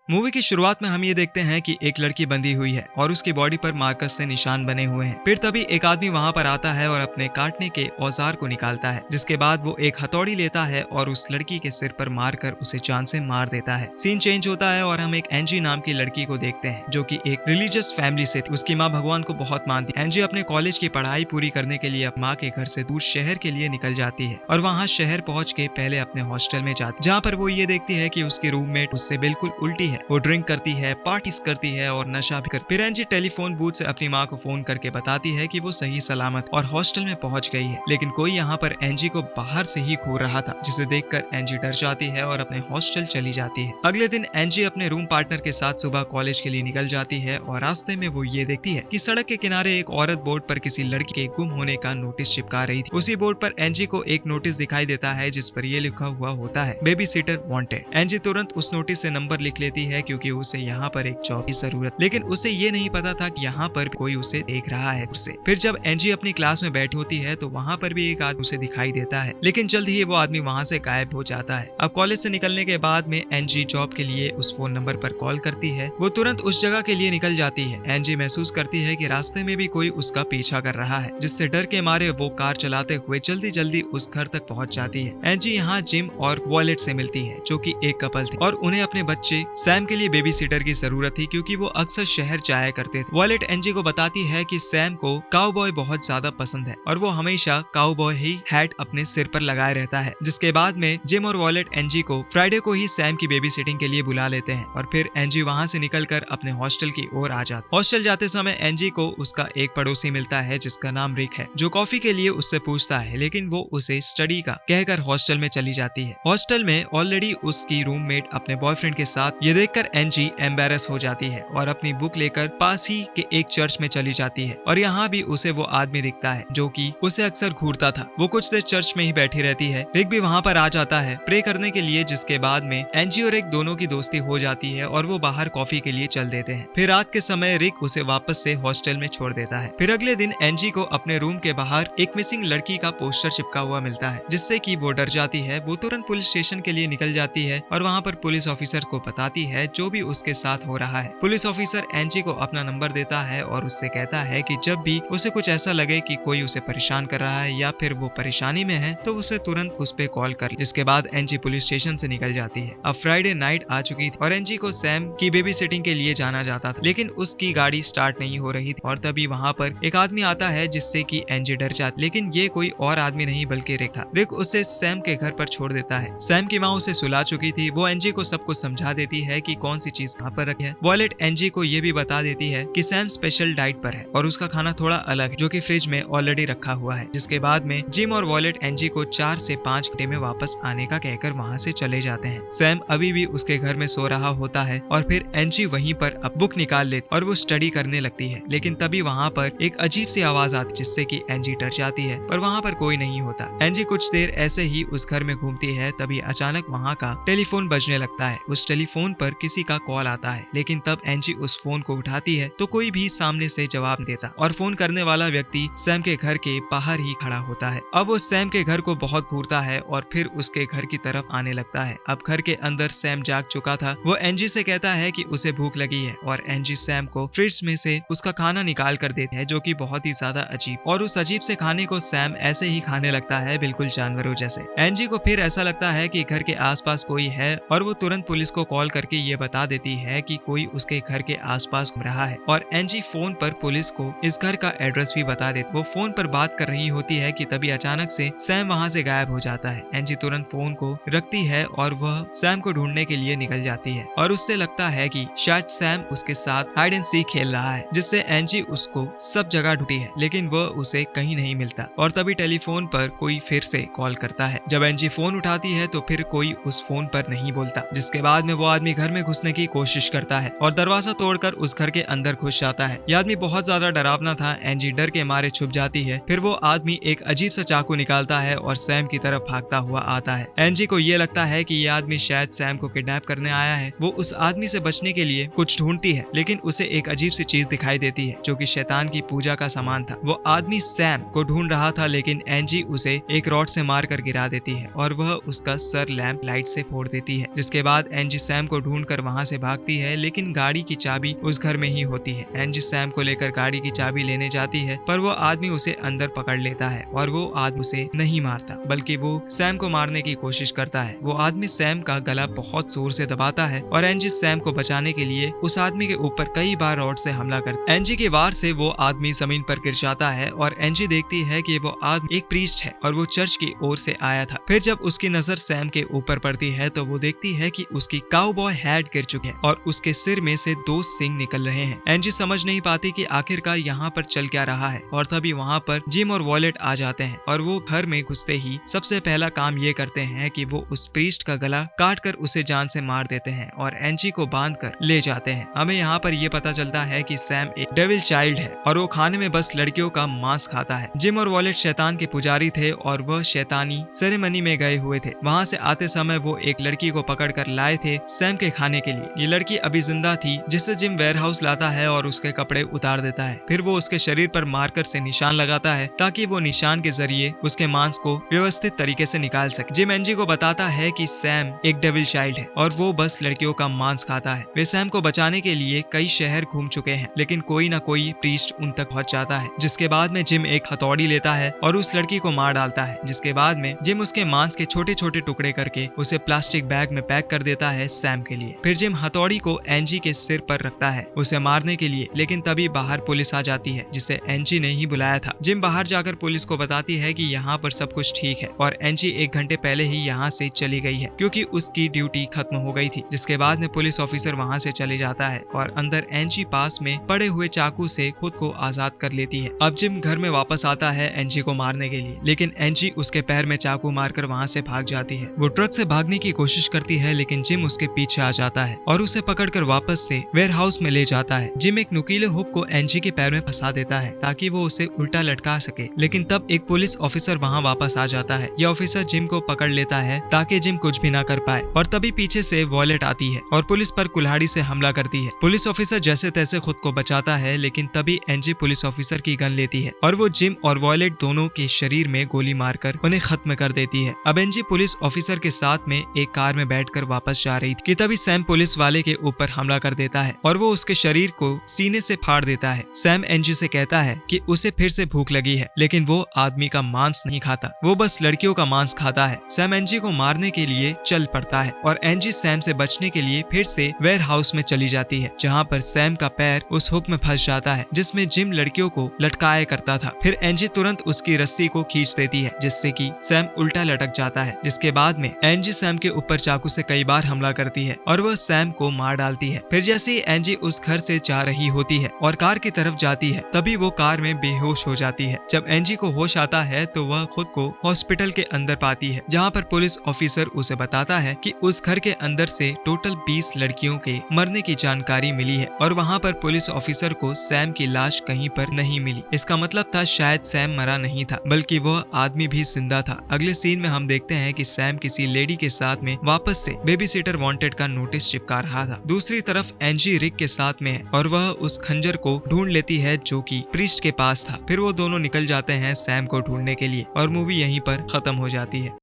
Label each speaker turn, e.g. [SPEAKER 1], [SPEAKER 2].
[SPEAKER 1] Movie की शुरुआत में हम ये देखते हैं कि एक लड़की बंधी हुई है और उसकी बॉडी पर मार्कस से निशान बने हुए हैं। फिर तभी एक आदमी वहां पर आता है और अपने काटने के औजार को निकालता है, जिसके बाद वो एक हथौड़ी लेता है और उस लड़की के सिर पर मारकर उसे जान से मार देता है। सीन चेंज होता है और हम एक एंजी नाम की लड़की को देखते हैं जो कि एक रिलीजियस फैमिली से थी। उसकी माँ भगवान को बहुत मानती है। एंजी अपने कॉलेज की पढ़ाई पूरी करने के लिए अपनी माँ के घर से दूर शहर के लिए निकल जाती है और वहाँ शहर पहुँच के पहले अपने हॉस्टल में जाती है, जहाँ पर वो ये देखती है कि उसकी रूममेट उससे बिल्कुल उल्टी है। वो ड्रिंक करती है, पार्टीज करती है और नशा भी करती है। फिर एंजी टेलीफोन बूथ से अपनी माँ को फोन करके बताती है कि वो सही सलामत और हॉस्टल में पहुंच गई है, लेकिन कोई यहाँ पर एंजी को बाहर से ही घूर रहा था, जिसे देखकर एंजी डर जाती है और अपने हॉस्टल चली जाती है। अगले दिन एंजी अपने रूम पार्टनर के साथ सुबह कॉलेज के लिए निकल जाती है और रास्ते में वो ये देखती है कि सड़क के किनारे एक औरत बोर्ड पर किसी लड़की के गुम होने का नोटिस चिपका रही थी। उसी बोर्ड पर एंजी को एक नोटिस दिखाई देता है जिस पर ये लिखा हुआ होता है, बेबी सिटर वांटेड। एंजी तुरंत उस नोटिस से नंबर लिख लेती है क्योंकि उसे यहाँ पर एक जॉब की जरूरत, लेकिन उसे ये नहीं पता था कि यहाँ पर कोई उसे देख रहा है उसे। फिर जब एंजी अपनी क्लास में बैठी होती है तो वहाँ पर भी एक आदमी उसे दिखाई देता है, लेकिन जल्द ही वो आदमी वहाँ से गायब हो जाता है। अब कॉलेज से निकलने के बाद में एंजी जॉब के लिए उस फोन नंबर पर कॉल करती है। वो तुरंत उस जगह के लिए निकल जाती है। एंजी महसूस करती है कि रास्ते में भी कोई उसका पीछा कर रहा है, जिससे डर के मारे वो कार चलाते हुए जल्दी जल्दी उस घर तक पहुँच जाती है। एंजी यहाँ जिम और वॉलेट से मिलती है जो कि एक कपल थे और उन्हें अपने बच्चे सैम के लिए बेबी सिटर की जरूरत थी क्योंकि वो अक्सर शहर जाया करते थे। वॉलेट एंजी को बताती है कि सैम को काउबॉय बहुत ज्यादा पसंद है और वो हमेशा काउबॉय ही हैट अपने सिर पर लगाए रहता है। जिसके बाद में जिम और वॉलेट एंजी को फ्राइडे को ही सैम की बेबी सिटिंग के लिए बुला लेते हैं और फिर एंजी वहाँ से निकलकर अपने हॉस्टल की ओर आ जाती। हॉस्टल जाते समय एंजी को उसका एक पड़ोसी मिलता है जिसका नाम रिक है, जो कॉफी के लिए उससे पूछता है, लेकिन वो उसे स्टडी का कहकर हॉस्टल में चली जाती है। हॉस्टल में ऑलरेडी उसकी रूममेट अपने बॉयफ्रेंड के साथ ये देखकर एंजी एम्बेरस हो जाती है और अपनी बुक लेकर पास ही के एक चर्च में चली जाती है और यहाँ भी उसे वो आदमी दिखता है जो कि उसे अक्सर घूरता था। वो कुछ देर चर्च में ही बैठी रहती है। रिक भी वहाँ पर आ जाता है प्रे करने के लिए, जिसके बाद में एंजी और रिक दोनों की दोस्ती हो जाती है और वो बाहर कॉफी के लिए चल देते हैं। फिर रात के समय रिक उसे वापस से हॉस्टल में छोड़ देता है। फिर अगले दिन एंजी को अपने रूम के बाहर एक मिसिंग लड़की का पोस्टर चिपका हुआ मिलता है, जिससे कि वो डर जाती है। वो तुरंत पुलिस स्टेशन के लिए निकल जाती है और वहाँ पर पुलिस ऑफिसर को बताती है जो भी उसके साथ हो रहा है। पुलिस ऑफिसर एंजी को अपना नंबर देता है और उससे कहता है कि जब भी उसे कुछ ऐसा लगे कि कोई उसे परेशान कर रहा है या फिर वो परेशानी में है तो उसे तुरंत उस पे कॉल कर। जिसके बाद एंजी पुलिस स्टेशन से निकल जाती है। अब फ्राइडे नाइट आ चुकी थी और एंजी को सैम की बेबी सिटिंग के लिए जाना जाता था, लेकिन उसकी गाड़ी स्टार्ट नहीं हो रही थी और तभी वहाँ पर एक आदमी आता है जिससे कि एंजी डर जाती, लेकिन ये कोई और आदमी नहीं बल्कि रिक था। रिक उसे सैम के घर पर छोड़ देता है। सैम की माँ उसे सुला चुकी थी। वो एंजी को सब कुछ समझा देती है कि कौन सी चीज कहाँ पर रखी है। वॉलेट एंजी को ये भी बता देती है कि सैम स्पेशल डाइट पर है और उसका खाना थोड़ा अलग है जो कि फ्रिज में ऑलरेडी रखा हुआ है। जिसके बाद में जिम और वॉलेट एंजी को 4 से 5 घंटे में वापस आने का कहकर वहाँ से चले जाते हैं। सैम अभी भी उसके घर में सो रहा होता है और फिर एंजी वहीं पर अब बुक निकाल लेती और वो स्टडी करने लगती है, लेकिन तभी वहाँ पर एक अजीब सी आवाज आती जिससे कि एंजी डर जाती है पर वहाँ पर कोई नहीं होता। एंजी कुछ देर ऐसे ही उस घर में घूमती है, तभी अचानक वहाँ का टेलीफोन बजने लगता है। उस टेलीफोन पर किसी का कॉल आता है, लेकिन तब एंजी उस फोन को उठाती है तो कोई भी सामने से जवाब देता और फोन करने वाला व्यक्ति सैम के घर के बाहर ही खड़ा होता है। अब वो सैम के घर को बहुत घूरता है और फिर उसके घर की तरफ आने लगता है। अब घर के अंदर सैम जाग चुका था। वो एंजी से कहता है कि उसे भूख लगी है और एंजी सैम को फ्रिज में से उसका खाना निकाल कर देती है, जो कि बहुत ही ज्यादा अजीब, और उस अजीब से खाने को सैम ऐसे ही खाने लगता है बिल्कुल जानवरों जैसे। एंजी को फिर ऐसा लगता है कि घर के आसपास कोई है और वो तुरंत पुलिस को कॉल करके ये बता देती है कि कोई उसके घर के आसपास घूम रहा है और एंजी फोन पर पुलिस को इस घर का एड्रेस भी बता देती। वो फोन पर बात कर रही होती है कि तभी अचानक से सैम वहाँ से गायब हो जाता है। एंजी तुरंत फोन को रखती है और वह सैम को ढूंढने के लिए निकल जाती है और उससे लगता है कि शायद सैम उसके साथ हाइड एंड सीक खेल रहा है, जिससे एंजी उसको सब जगह ढूंढती है, लेकिन वह उसे कहीं नहीं मिलता। और तभी टेलीफोन पर कोई फिर से कॉल करता है। जब एंजी फोन उठाती है तो फिर कोई उस फोन पर नहीं बोलता। जिसके बाद में वो आदमी घर में घुसने की कोशिश करता है और दरवाजा तोड़कर उस घर के अंदर घुस जाता है। यह आदमी बहुत ज्यादा डरावना था। एंजी डर के मारे छुप जाती है। फिर वो आदमी एक अजीब सा चाकू निकालता है और सैम की तरफ भागता हुआ आता है। एंजी को ये लगता है कि यह आदमी शायद सैम को किडनैप करने आया है। वो उस आदमी से बचने के लिए कुछ ढूंढती है, लेकिन उसे एक अजीब सी चीज दिखाई देती है जो कि शैतान की पूजा का सामान था। वो आदमी सैम को ढूंढ रहा था, लेकिन एंजी उसे एक रॉड से मार कर गिरा देती है और वह उसका सर लैंप लाइट से फोड़ देती है। जिसके बाद एंजी सैम को ढूंढ ढूंढकर वहाँ से भागती है, लेकिन गाड़ी की चाबी उस घर में ही होती है। एंजी सैम को लेकर गाड़ी की चाबी लेने जाती है, पर वो आदमी उसे अंदर पकड़ लेता है और वो आदमी उसे नहीं मारता, बल्कि वो सैम को मारने की कोशिश करता है। वो आदमी सैम का गला बहुत जोर से दबाता है और एंजी सैम को बचाने के लिए उस आदमी के ऊपर कई बार रॉड से हमला करता है। एंजी के वार से वो आदमी जमीन पर गिर जाता है और एंजी देखती है कि वो आदमी एक प्रीस्ट है और वो चर्च की ओर से आया था। फिर जब उसकी नजर सैम के ऊपर पड़ती है तो वो देखती है कि उसकी काउबॉय हैट गिर चुकी है और उसके सिर में से 2 सींग निकल रहे हैं। एंजी समझ नहीं पाती कि आखिरकार यहाँ पर चल क्या रहा है, और तभी वहाँ पर जिम और वॉलेट आ जाते हैं और वो घर में घुसते ही सबसे पहला काम ये करते हैं कि वो उस प्रीस्ट का गला काट कर उसे जान से मार देते हैं और एंजी को बांध कर ले जाते हैं। हमें यहाँ पर ये पता चलता है कि सैम एक डेविल चाइल्ड है और वो खाने में बस लड़कियों का मांस खाता है। जिम और वॉलेट शैतान के पुजारी थे और वह शैतानी सेरेमनी में गए हुए थे। वहाँ से आते समय वो एक लड़की को पकड़ कर लाए थे सैम के खाने के लिए। ये लड़की अभी जिंदा थी, जिसे जिम वेयरहाउस लाता है और उसके कपड़े उतार देता है। फिर वो उसके शरीर पर मार्कर से निशान लगाता है ताकि वो निशान के जरिए उसके मांस को व्यवस्थित तरीके से निकाल सके। जिम एंजी को बताता है कि सैम एक डेविल चाइल्ड है और वो बस लड़कियों का मांस खाता है। वे सैम को बचाने के लिए कई शहर घूम चुके हैं, लेकिन कोई ना कोई प्रीस्ट उन तक पहुंच जाता है, जिसके बाद में जिम एक हथौड़ी लेता है और उस लड़की को मार डालता है। जिसके बाद में जिम उसके मांस के छोटे छोटे टुकड़े करके उसे प्लास्टिक बैग में पैक कर देता है सैम के लिए। फिर जिम हथौड़ी को एंजी के सिर पर रखता है उसे मारने के लिए, लेकिन तभी बाहर पुलिस आ जाती है जिसे एंजी ने ही बुलाया था। जिम बाहर जाकर पुलिस को बताती है कि यहाँ पर सब कुछ ठीक है और एंजी 1 घंटे पहले ही यहाँ से चली गई है क्योंकि उसकी ड्यूटी खत्म हो गई थी। जिसके बाद में पुलिस ऑफिसर वहाँ से चले जाता है और अंदर एंजी पास में पड़े हुए चाकू से खुद को आजाद कर लेती है। अब जिम घर में वापस आता है एंजी को मारने के लिए, लेकिन एंजी उसके पैर में चाकू मारकर वहाँ से भाग जाती है। वो ट्रक से भागने की कोशिश करती है, लेकिन जिम उसके पीछे आ जाता है और उसे पकड़कर वापस से वेयरहाउस में ले जाता है। जिम एक नुकीले हुक को एंजी के पैर में फंसा देता है ताकि वो उसे उल्टा लटका सके, लेकिन तब एक पुलिस ऑफिसर वहाँ वापस आ जाता है। यह ऑफिसर जिम को पकड़ लेता है ताकि जिम कुछ भी ना कर पाए, और तभी पीछे से वॉलेट आती है और पुलिस पर कुल्हाड़ी से हमला करती है। पुलिस ऑफिसर जैसे तैसे खुद को बचाता है, लेकिन तभी एंजी पुलिस ऑफिसर की गन लेती है और वो जिम और वॉलेट दोनों के शरीर में गोली मारकर उन्हें खत्म कर देती है। अब एंजी पुलिस ऑफिसर के साथ में एक कार में बैठकर वापस जा रही थी कि तभी सैम पुलिस वाले के ऊपर हमला कर देता है और वो उसके शरीर को सीने से फाड़ देता है। सैम एंजी से कहता है कि उसे फिर से भूख लगी है, लेकिन वो आदमी का मांस नहीं खाता, वो बस लड़कियों का मांस खाता है। सैम एंजी को मारने के लिए चल पड़ता है और एंजी सैम से बचने के लिए फिर से वेयर हाउस में चली जाती है, जहाँ पर सैम का पैर उस हुक में फंस जाता है जिसमें जिम लड़कियों को लटकाया करता था। फिर एंजी तुरंत उसकी रस्सी को खींच देती है जिससे कि सैम उल्टा लटक जाता है। जिसके बाद में एंजी सैम के ऊपर चाकू से कई बार हमला करती है और वह सैम को मार डालती है। फिर जैसे ही एंजी उस घर से जा रही होती है और कार की तरफ जाती है, तभी वो कार में बेहोश हो जाती है। जब एंजी को होश आता है तो वह खुद को हॉस्पिटल के अंदर पाती है, जहाँ पर पुलिस ऑफिसर उसे बताता है कि उस घर के अंदर से टोटल 20 लड़कियों के मरने की जानकारी मिली है और वहाँ पर पुलिस ऑफिसर को सैम की लाश कहीं पर नहीं मिली। इसका मतलब था शायद सैम मरा नहीं था, बल्कि वह आदमी भी जिंदा था। अगले सीन में हम देखते हैं कि सैम किसी लेडी के साथ में वापस से बेबी सिटर वांटेड का नोटिस चिपका रहा था। दूसरी तरफ एंजी रिक के साथ में है और वह उस खंजर को ढूंढ लेती है जो कि प्रीस्ट के पास था। फिर वो दोनों निकल जाते हैं सैम को ढूंढने के लिए और मूवी यहीं पर खत्म हो जाती है।